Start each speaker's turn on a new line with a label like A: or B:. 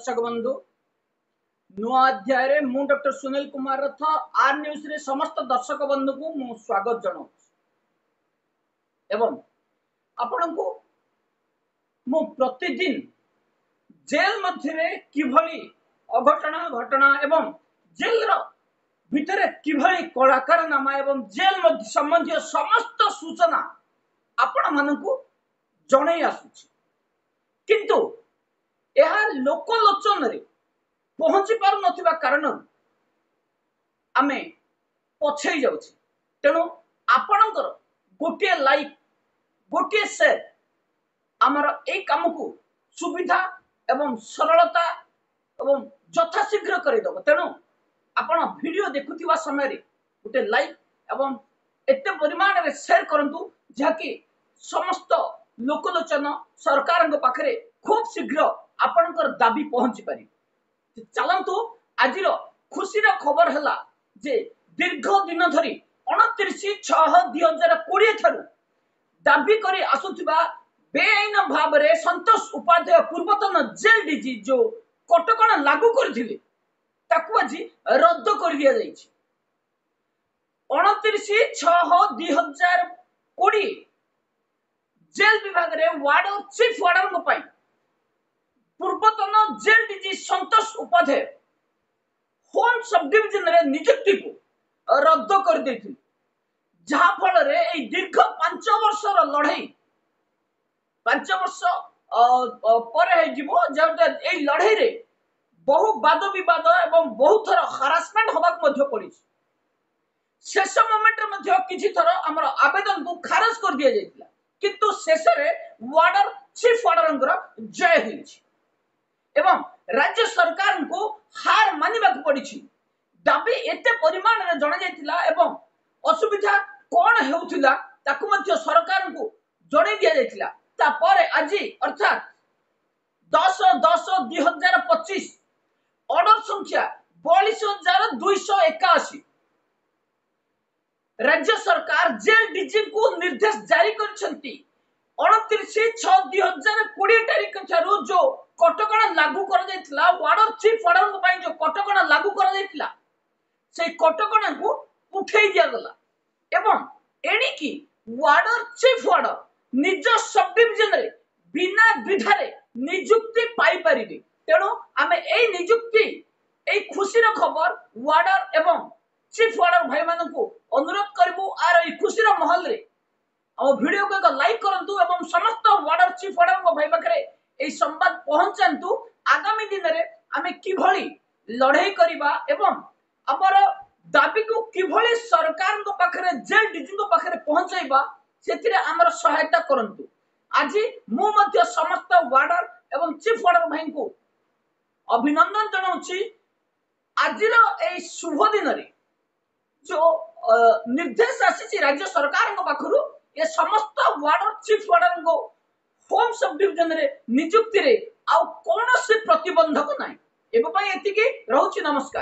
A: दर्शक बंधु नुआ अध्याय रे मु डॉक्टर सुनील कुमार रथ आर न्यूज रे समस्त दर्शक बंधु को मु स्वागत जनाऊ एवं आपण को मु प्रतिदिन जेल मध्य किभली अघटना घटना एवं जेल रो भितरे किभली कलाकार नामा एवं जेल मध्य संबंधी समस्त सूचना आपण मानकु जणै आसुछि किंतु यह लोकलोचन रे पहुंची पार नथिबा कारण आमे पछै जाउछि तेणु आपणकर गोटे लाइक गोटे शेयर आमर ए काम को सुविधा एवं सरलता एवं यथाशीघ्र करदब तेणु आपण वीडियो देखुथिबा समय रे गोटे लाइक एवं एते परिमाण रे शेयर करंतु जहाँकि समस्त लोकलोचन सरकार पाखरे खूब शीघ्र आपणकर दाबी पहुंची पारि चलंतु आजिर खुशीर खबर हला जे दीर्घ दिन धरी 29/6/2020 थारु दाबी करी आसुथिबा बेआईन भाव रे संतोष उपाध्याय पूर्वतन जेल डीजी जो कटकणा लागू करथिले ताकू आज रद्द कर दिया जाइछि 29/6/2020 जेल विभाग रे वार्ड और चीफ वार्डन को पाई पूर्वतन जेल डीजी संतोष उपाध्याय होम सब डिविजन रे नियुक्ति को रद्द कर देथि जहा फल रे ए दीर्घ 5 वर्षर लड़ाई 5 वर्ष पर हे जीवो जब ए लड़ाई रे बहु वाद विवाद एवं बहु थर हरासमेंट होबाक मध्य पड़ी शेष मोमेंट रे मध्य किछि थर हमर आवेदन को खारिज कर दिया जाइतिला किंतु शेष रे वार्डर चीफ वार्डरंकर जय होइछि एवं राज्य सरकार को हार मानिबा को पड़ी दाबी एते परिमाण रे जणा जाइतिला एवं असुविधा कोन हेउतिला ताकू मध्य सरकार को जणै दिया जाइतिला ता परे आज अर्थात 10/10/2025 ऑर्डर संख्या 42,281 राज्य सरकार जेल डीजी को निर्देश जारी करछंती 29/6/2020 तारीख ठारू जो कटकणा लागू कर जाइतिला वार्डर चीफ वार्डर को जो कटकणा लागू कर जाइतिला से कटकणा को उठै दिया गला एवं एणी की वार्डर चीफ वार्डर निज सब डिविजन रे बिना विधारे नियुक्ति पाई परिबे तेणु आमे ए नियुक्ति ए खुशीर खबर वार्डर एवं चीफ वार्डर भाई मानन को अनुरोध करबो आर ए खुशीर महल रे हम वीडियो को एक लाइक करंतु एवं समस्त वार्डर चीफ वार्डर को भाई पाखरे ए संवाद पहुंचांतु आगामी दिन रे आमे किभली लड़ाई करिबा एवं हमर दाबी को किभली सरकार को पाखरे जेल डीजी को पाखरे पहुंचाइबा सेतिरे हमर सहायता करंतु आज मु मध्य समस्त वार्डर एवं चीफ वार्डर भाई को अभिनंदन जनाउछि आजिर ए शुभ दिन रे जो निर्देश आसी राज्य सरकार को पाखरु ये समस्त वार्डर चीफ वार्डर को होम सब डिविजन रे नियुक्ति रे आ कोनोसी प्रतिबंधक नाही एबे पई एतिकी रहउछि नमस्कार।